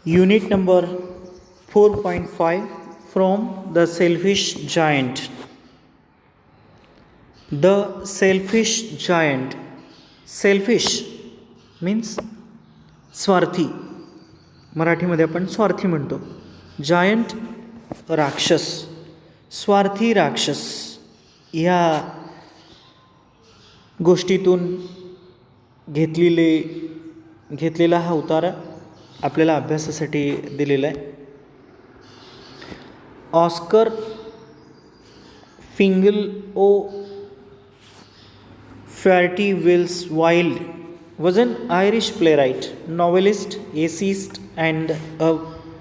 Unit number 4.5 from The Selfish Giant. The Selfish Giant. Selfish means स्वार्थी. मराठीमध्ये आपण स्वार्थी म्हणतो. जायंट राक्षस, स्वार्थी राक्षस या गोष्टीतून घेतलेला हा उतारा आपल्याला अभ्यासासाठी दिलेला आहे. Oscar Fingal Flahertie Wills Wilde was an Irish playwright, novelist, essayist and a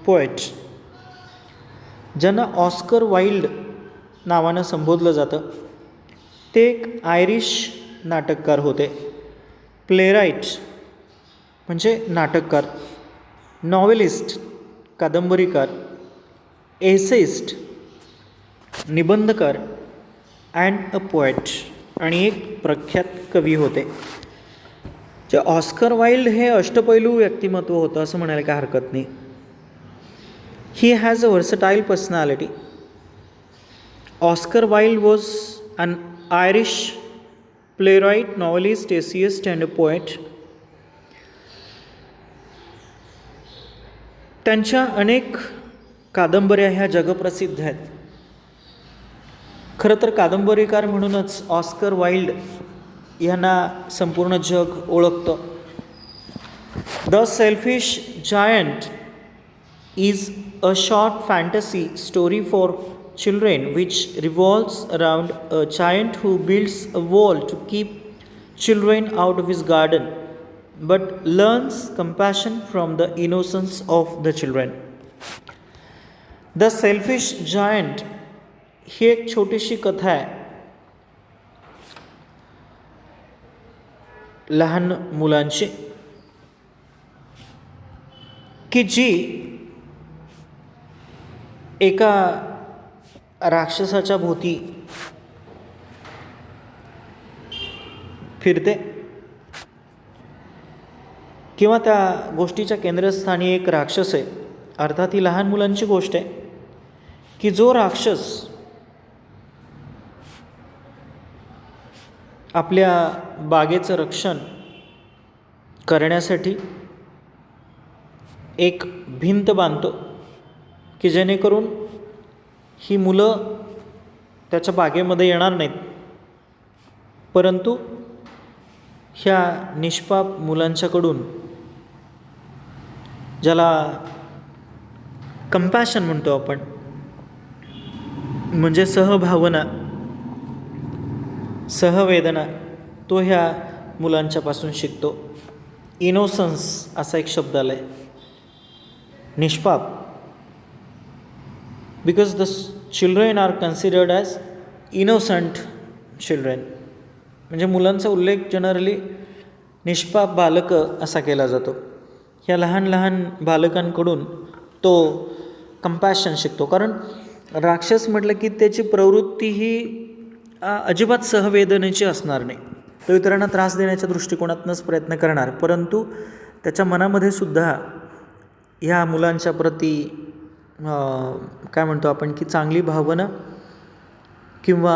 poet. ज्यांना ऑस्कर वाइल्ड नावानं संबोधलं जातं ते एक आयरिश नाटककार होते. प्लेराईट म्हणजे नाटककार, नॉवेलिस्ट कादंबरीकार, एसेइस्ट निबंधकार अँड अ पोएट आणि एक प्रख्यात कवी होते. जे ऑस्कर वाइल्ड हे अष्टपैलू व्यक्तिमत्व होतं असं म्हणायला काय हरकत नाही. He has a versatile personality. Oscar Wilde was an Irish playwright, novelist, essayist and a poet. त्यांच्या अनेक कादंबऱ्या ह्या जगप्रसिद्ध आहेत. खरं तर कादंबरीकार म्हणूनच ऑस्कर वाइल्ड यांना संपूर्ण जग ओळखतं. The selfish giant is a short fantasy story for children which revolves around a giant who builds a wall to keep children out of his garden but learns compassion from the innocence of the children. The selfish giant ही एक छोटीशी कथा आहे लहान मुलांची, की जी एका राक्षसाच्या भोवती फिरते किंवा त्या गोष्टीच्या केंद्रस्थानी एक राक्षस आहे. अर्थात ही लहान मुलांची गोष्ट आहे की जो राक्षस आपल्या बागेचं रक्षण करण्यासाठी एक भिंत बांधतो की जेणेकरून ही मुलं त्याच्या बागेमध्ये येणार नाहीत, परंतु ह्या निष्पाप मुलांच्याकडून, ज्याला कंपॅशन म्हणतो आपण, म्हणजे सहभावना, सहवेदना, तो ह्या मुलांच्यापासून शिकतो. इनोसन्स असा एक शब्द आला आहे, निष्पाप. Because the children are considered as innocent children. म्हणजे मुलांचा उल्लेख जनरली निष्पाप बालकं असा केला जातो. ह्या लहान लहान बालकांकडून तो कंपॅशन शिकतो. कारण राक्षस म्हटलं की त्याची प्रवृत्ती ही अजिबात सहवेदनेची असणार नाही. तो इतरांना त्रास देण्याच्या दृष्टिकोनातूनच प्रयत्न करणार, परंतु त्याच्या मनामध्ये सुद्धा ह्या मुलांच्या प्रती काय म्हणतो आपण की चांगली भावना किंवा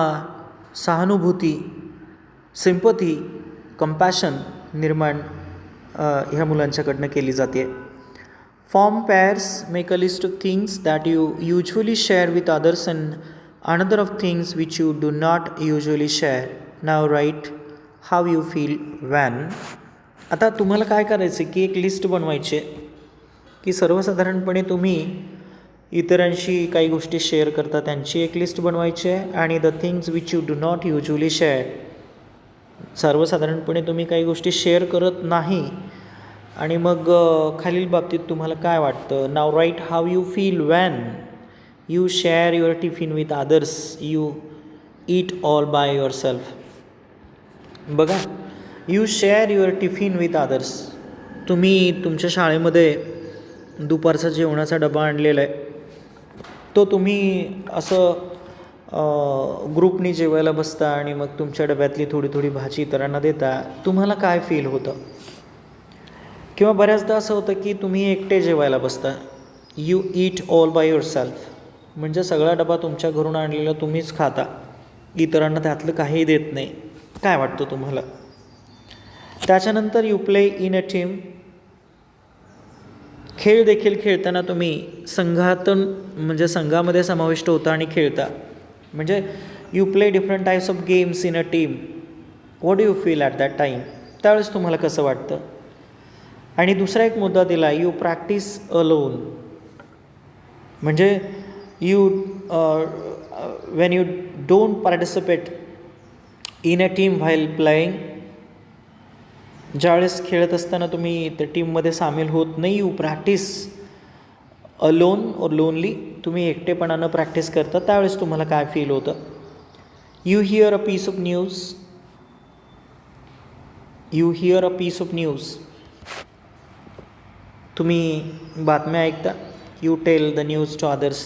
सहानुभूती, सिंपथी, कंपॅशन निर्माण ह्या मुलांच्याकडनं केली जाते. Form pairs make a list of things that you usually share with others and another of things which you do not usually share. Now write how you feel when. आता तुम्हाला काय करायचं की एक लिस्ट बनवायची आहे की सर्वसाधारणपणे तुम्ही इतरांशी काही गोष्टी शेअर करता त्यांची एक लिस्ट बनवायची आहे, आणि the things which you do not usually share, सर्वसाधारणपणे तुम्ही काही गोष्टी शेअर करत नाही, आणि मग खालील बाबतीत तुम्हाला काय वाटतं. Now write how you feel when you share your tiffin with others, you eat all by yourself. बघा, you share your tiffin with others. तुम्ही तुमच्या शाळेमध्ये दुपारचा जेवणाचा डबा आणलेला आहे, तो तुम्ही असं ग्रुपनी जेवायला बसता आणि मग तुमच्या डब्यातली थोडी थोडी भाजी इतरांना देता. तुम्हाला काय फील होतं? किंवा बऱ्याचदा असं होतं की तुम्ही एकटे जेवायला बसता. You eat all by your self, म्हणजे सगळा डबा तुमच्या घरून आणलेला तुम्हीच खाता, इतरांना त्यातलं काहीही देत नाही. काय वाटतं तुम्हाला? त्याच्यानंतर you play in a team, खेळ देखील खेळताना तुम्ही संघातून म्हणजे संघामध्ये समाविष्ट होता आणि खेळता. म्हणजे you play different types of games in a team. What do you feel at that time? त्यावेळेस तुम्हाला कसं वाटतं? आणि दुसरा एक मुद्दा दिला, यू प्रॅक्टिस अलोन, म्हणजे you when you don't participate in a team while playing. ज्यावेळेस खेळत असताना तुम्ही त्या टीममध्ये सामील होत नाही, यू प्रॅक्टिस अलोन और लोनली, तुम्ही एकटेपणानं प्रॅक्टिस करता. त्यावेळेस तुम्हाला काय फील होतं? You hear a piece of news, you hear a piece of news, तुम्ही बातम्या ऐकता. You tell the news to others,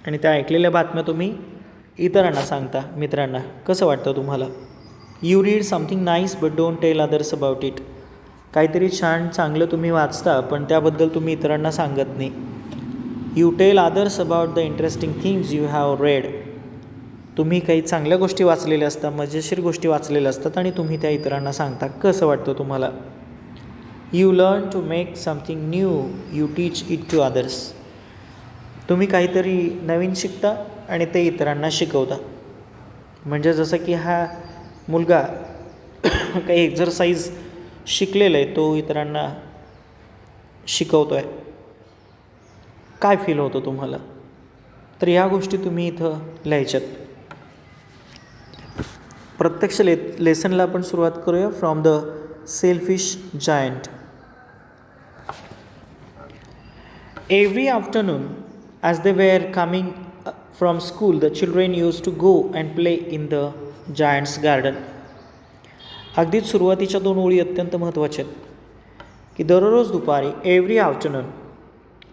आणि त्या ऐकलेल्या बातम्या तुम्ही इतरांना सांगता, मित्रांना. कसं वाटतं तुम्हाला? You read something nice but don't tell others about it, काहीतरी छान चांगलं तुम्ही वाचता पण त्याबद्दल तुम्ही इतरांना सांगत नाही. You tell others about the interesting things you have read, तुम्ही काही चांगल्या गोष्टी वाचलेल्या असतात, मजेशीर गोष्टी वाचलेल्या असतात आणि तुम्ही त्या इतरांना सांगता. कसं वाटतं तुम्हाला? You learn to make something new, you teach it to others, तुम्ही काहीतरी नवीन शिकता आणि ते इतरांना शिकवता. म्हणजे जसं की हा मुलगा काही एक्झरसाईज शिकलेला आहे, तो इतरांना शिकवतो आहे. काय फील होतं तुम्हाला? तर या गोष्टी तुम्ही इथं लिहायच्यात. प्रत्यक्ष लेसनला आपण सुरुवात करूया. From the selfish giant. Every afternoon as they were coming from school the children used to go and play in the giant's garden. अगदीच सुरुवातीच्या 2 ओळी अत्यंत महत्त्वाच्या आहेत की दररोज दुपारी, every afternoon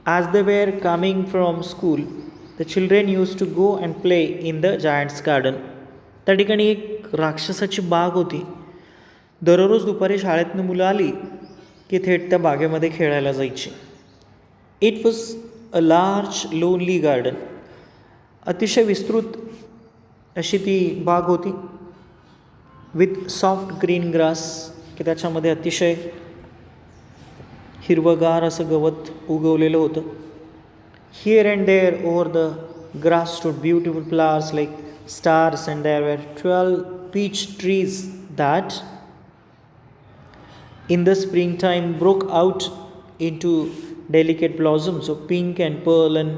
as they were coming from school the children used to go and play in the giant's garden. त्या ठिकाणी एक राक्षसाची बाग होती. दररोज दुपारी शाळेतनं मुलं आली की थेट त्या बागेमध्ये खेळायला जायची. It was a large lonely garden, अतिशय विस्तृत अशी ती बाग होती. विथ सॉफ्ट ग्रीन ग्रास, की त्याच्यामध्ये अतिशय हिरवगार असं गवत उगवलेलं होतं. Here and there over the grass stood beautiful flowers like stars, and there were 12 peach trees that in the springtime broke out into delicate blossoms of pink and pearl, and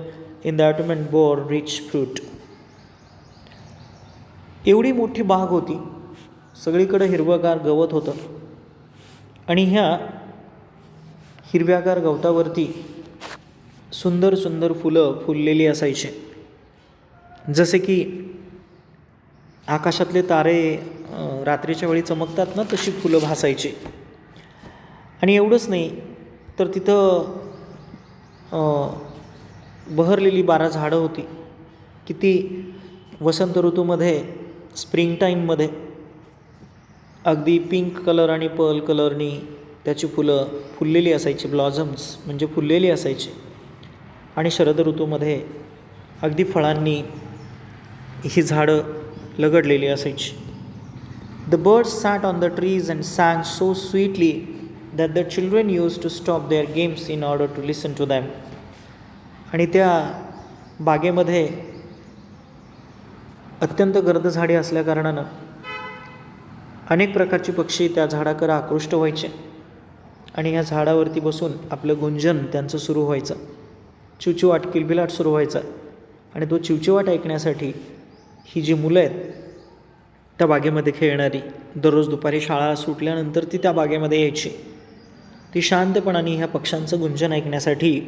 in the autumn bore rich fruit. एवढी मोठी बाग होती, सगळीकडे हिरवगार गवत होतं आणि ह्या हिरव्यागार गवतावरती सुंदर सुंदर फुलं फुललेली असायची. जसे की आकाशातले तारे रात्रीच्या वेळी चमकतात ना, तशी फुलं भासायची. आणि एवढंच नाही तर तिथं बहरलेली 12 झाडं होती की ती वसंत ऋतूमध्ये, स्प्रिंग टाईममध्ये अगदी पिंक कलर आणि पर्ल कलरनी त्याची फुलं फुललेली असायची. ब्लॉझम्स म्हणजे फुललेली असायची. आणि शरद ऋतूमध्ये अगदी फळांनी ही झाडं लगडलेली असायची. The birds sat on the trees and sang so sweetly that the children used to stop their games in order to listen to them. आणि त्या बागेमध्ये अत्यंत गर्द झाडे असल्याकारणानं अनेक प्रकारची पक्षी त्या झाडाकडे आकृष्ट व्हायचे आणि या झाडावरती बसून आपलं गुंजन त्यांचं सुरू व्हायचं. चिवचिवाट, किलबिलाट सुरू व्हायचा. आणि तो चिवचिवाट ऐकण्यासाठी ही जी मुलं आहेत त्या बागेमध्ये खेळणारी, दररोज दुपारी शाळा सुटल्यानंतर ती त्या बागेमध्ये यायची. ती शांतपणाने ह्या पक्ष्यांचं गुंजन ऐकण्यासाठी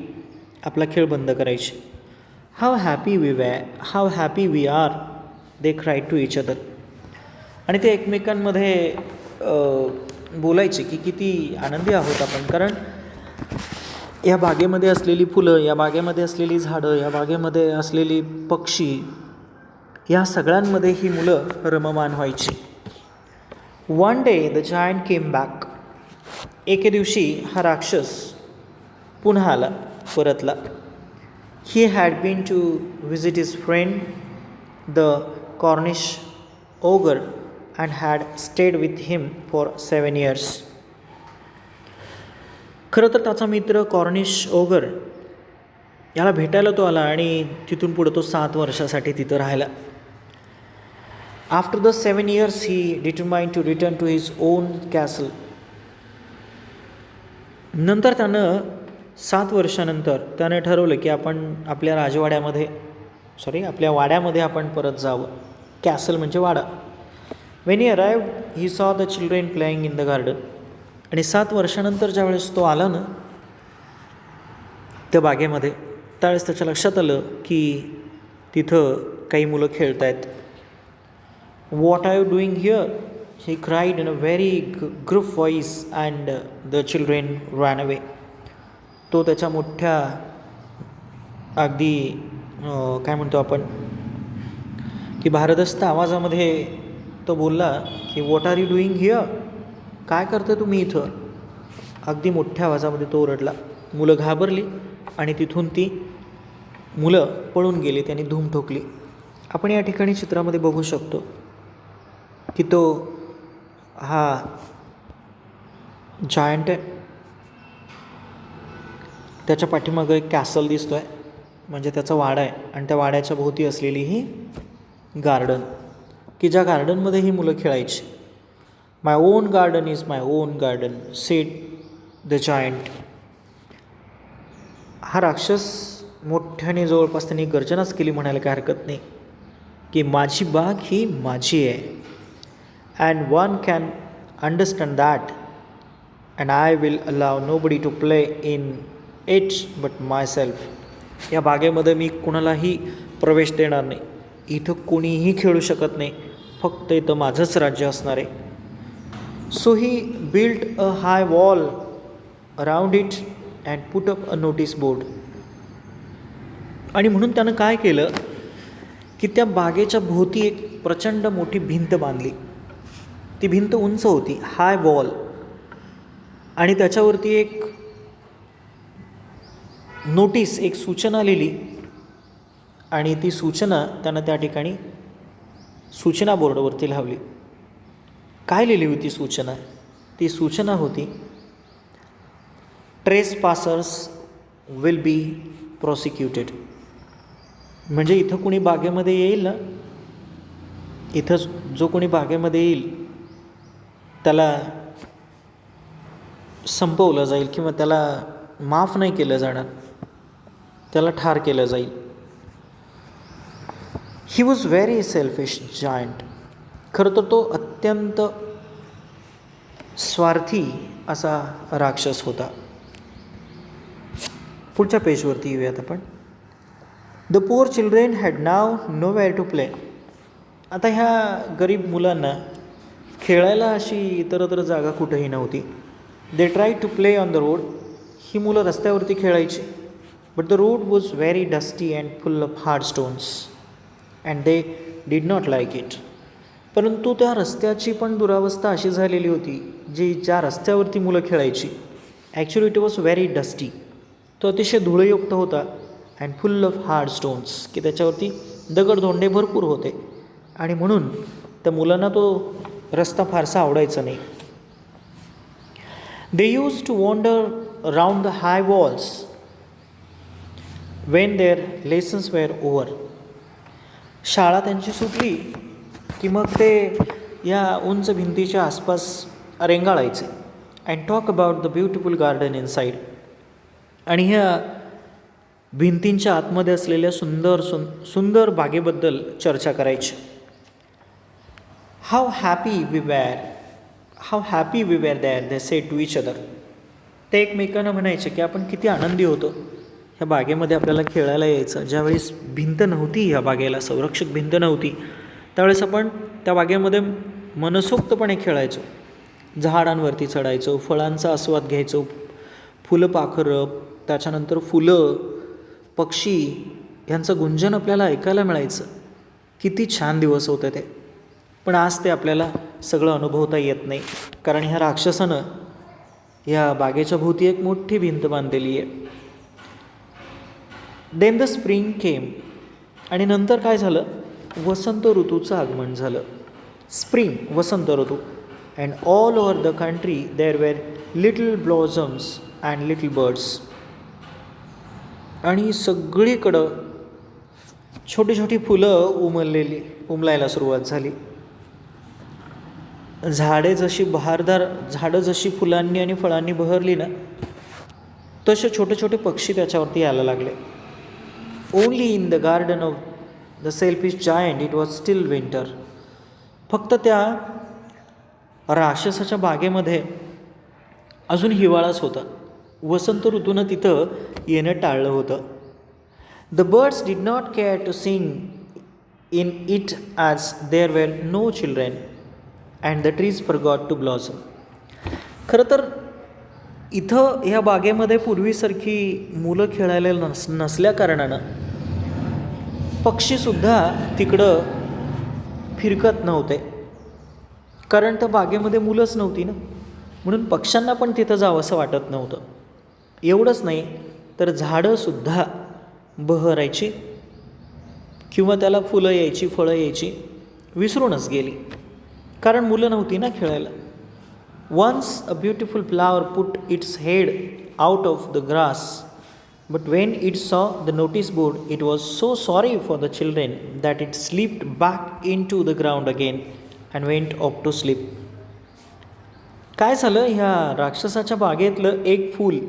आपला खेळ बंद करायची. How happy we are they cry to each other. आणि ते एकमेकांमध्ये बोलायचे की किती आनंदी आहोत आपण, कारण या बागेमध्ये असलेली फुलं, या बागेमध्ये असलेली झाडं, या बागेमध्ये असलेली पक्षी, या सगळ्यांमध्ये ही मुलं रममाण व्हायची. One day the giant came back. एके दिवशी हा राक्षस पुन्हा आला, परतला. He had been to visit his friend the Cornish ogre and had stayed with him for 7 years. खरं तर त्याचा मित्र कॉर्निश ओगर याला भेटायला तो आला आणि तिथून पुढं तो 7 वर्षासाठी तिथं राहिला. After the 7 years he determined to return to his own castle. नंतर त्यानं 7 वर्षानंतर त्यानं ठरवलं की आपण आपल्या आपल्या वाड्यामध्ये आपण परत जावं. कॅसल म्हणजे वाडा. When he arrived he saw the children playing in the garden. आणि 7 वर्षानंतर ज्यावेळेस तो आला ना त्या बागेमध्ये, त्यावेळेस त्याच्या लक्षात आलं की तिथं काही मुलं खेळत आहेत. What are you doing here, he cried in a very gruff voice and the children ran away. तो त्याच्या मोठ्या अगदी काय म्हणतो आपण की भारदस्त आवाजामध्ये तो बोलला की what are you doing here, काय करते तुम्ही इथं. अगदी मोठ्या आवाजामध्ये तो ओरडला. मुलं घाबरली आणि तिथून ती मुलं पळून गेली, त्यांनी धूम ठोकली. आपण या ठिकाणी चित्रामध्ये बघू शकतो की तो हा जायंट आहे, त्याच्या पाठीमागं एक कॅसल दिसतो आहे, म्हणजे त्याचा वाडा आहे. आणि त्या वाड्याच्या भोवती असलेली ही गार्डन, की ज्या गार्डनमध्ये ही मुलं खेळायची. My own garden is my own garden said the giant. हा राक्षस मोठ्याने जवळपास त्यांनी गर्जनाच केली म्हणायला काय हरकत नाही की माझी बाग ही माझी आहे. And one can understand that and I will allow nobody to play in it but myself. या बागेमध्ये मी कुणालाही प्रवेश देणार नाही. इथं कोणीही खेळू शकत नाही, फक्त इथं माझंच राज्य असणार आहे. So he built a high wall around it and put up a notice board. आणि म्हणून त्यानं काय केलं की त्या बागेच्या भोवती एक प्रचंड मोठी भिंत बांधली. ती भिंत उंच होती, हाय वॉल, आणि त्याच्यावरती एक नोटीस, एक सूचना लिहिली. आणि ती सूचना त्यानं त्या ठिकाणी सूचना बोर्डवरती लावली. काय लिहिली होती सूचना? ती सूचना होती ट्रेसपासर्स विल बी प्रॉसिक्युटेड. म्हणजे इथं कोणी बागेमध्ये येईल ना, इथं जो कोणी बागेमध्ये येईल त्याला संपवलं जाईल किंवा त्याला माफ नाही केलं जाणार, त्याला ठार केलं जाईल. He was very selfish giant. खरं तर तो अत्यंत स्वार्थी असा राक्षस होता. पुढच्या पेजवरती येऊयात आपण. The poor children had now nowhere to play. आता ह्या गरीब मुलांना खेळायला अशी इतरत्र जागा कुठंही नव्हती. They try to play on the road. ही मुलं रस्त्यावरती खेळायची. But the road was very dusty and full of hard stones and they did not like it. परंतु त्या रस्त्याची पण दुरावस्था अशी झालेली होती, ज्या रस्त्यावरती मुलं खेळायची actually it was very dusty. तो अतिशय धुळयुक्त होता and full of hard stones, की त्याच्यावरती दगडधोंडे भरपूर होते. आणि म्हणून त्या मुलांना तो रस्ता फारसा आवडायचा नाही. They use to wander round the high walls when their lessons were over. शाळा त्यांची सुटली की मग ते या उंच भिंतीच्या आसपास रेंगाळायचे and talk about the beautiful garden inside. आणि ह्या भिंतींच्या आतमध्ये असलेल्या सुंदर बागेबद्दल चर्चा करायची. How happy we were there they said to each other. ते एकमेकांना म्हणायचे की आपण किती आनंदी होतो ह्या बागेमध्ये आपल्याला खेळायला यायचं. ज्यावेळेस भिंत नव्हती, ह्या बागेला संरक्षक भिंत नव्हती, त्यावेळेस आपण त्या बागेमध्ये मनसोक्तपणे खेळायचो. झाडांवरती चढायचो, फळांचा आस्वाद घ्यायचो, फुलपाखरं, त्याच्यानंतर फुलं, पक्षी यांचं गुंजन आपल्याला ऐकायला मिळायचं. किती छान दिवस होते ते. पण आज ते आपल्याला सगळं अनुभवता येत नाही, कारण ह्या राक्षसानं या बागेच्या भोवती एक मोठी भिंत बांधलेली आहे. देन द स्प्रिंग केम. आणि नंतर काय झालं, वसंत ऋतूचं आगमन झालं. स्प्रिंग, वसंत ऋतू. And all over the country there were little blossoms and little birds. आणि सगळीकडं छोटी छोटी फुलं उमलायला सुरुवात झाली. झाडं जशी फुलांनी आणि फळांनी बहरली ना, तसे छोटे छोटे पक्षी त्याच्यावरती यायला लागले. Only in the garden of the selfish giant it was steel winter. फक्त त्या राक्षसाच्या बागेमध्ये अजून हिवाळाच होता. वसंत ऋतूनं तिथं येणं टाळलं होतं. The birds did not care to sing in it as there were no children and the trees forgot to blossom. खरं तर इथं ह्या बागेमध्ये पूर्वीसारखी मुलं खेळायला नसल्या कारणानं पक्षीसुद्धा तिकडं फिरकत नव्हते. कारण त्या बागेमध्ये मुलंच नव्हती ना, म्हणून पक्ष्यांना पण तिथं जावंसं वाटत नव्हतं. एवढंच नाही तर झाडंसुद्धा बहरायची किंवा त्याला फुलं यायची, फळं यायची विसरूनच गेली, कारण मुलं नव्हती ना खेळायला. Once a beautiful flower put its head out of the grass, but when it saw the notice board, it was so sorry for the children that it slipped back into the ground again and went off to sleep. काय झालं, ह्या राक्षसाच्या बागेतलं एक फूल,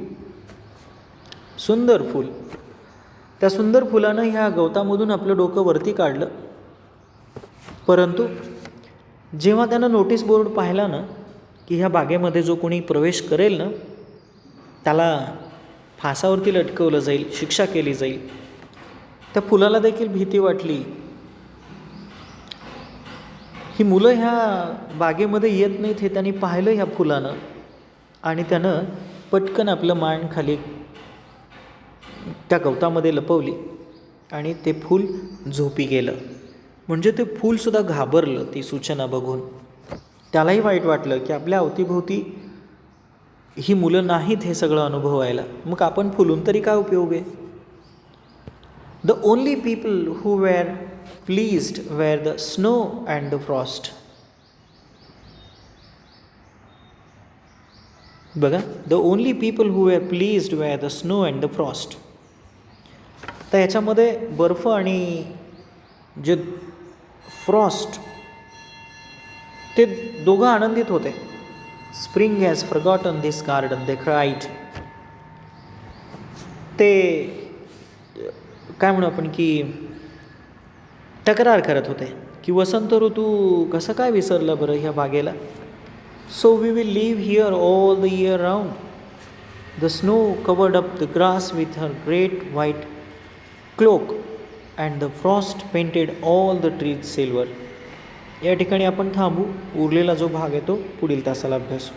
सुंदर फूल, त्या सुंदर फुलानं ह्या गवतामधून आपलं डोकं वरती काढलं. परंतु जेव्हा त्यानं नोटीस बोर्ड पाहिला ना, की ह्या बागेमध्ये जो कोणी प्रवेश करेल ना त्याला फासावरती लटकवलं जाईल, शिक्षा केली जाईल, त्या फुलाला देखील भीती वाटली. ही मुलं ह्या बागेमध्ये येत नाहीत हे त्यांनी पाहिलं ह्या फुलानं, आणि त्यानं पटकन आपलं मान खाली त्या गवतामध्ये लपवली आणि ते फूल झोपी गेलं. म्हणजे ते फूलसुद्धा घाबरलं ती सूचना बघून. त्यालाही वाईट वाटलं की आपल्या अवतीभोवती ही मुलं नाहीत हे सगळं अनुभवायला, मग आपण फुलून तरी काय उपयोग आहे. The only people who were pleased were the snow and the frost. बघा, the only people who were pleased were the snow and the frost. तर याच्यामध्ये बर्फ आणि जे फ्रॉस्ट ते दोघं आनंदित होते. Spring has forgotten this garden they cried. ते काय म्हणू आपण की तक्रार करत होते की वसंत ऋतू कसं काय विसरलं बरं ह्या बागेला. So we will live here all the year round. The snow covered up the grass with her great white cloak and the frost painted all the trees silver. या ठिकाणी आपण थांबू. उरलेला जो भाग आहे तो पुढील तासाला अभ्यासू.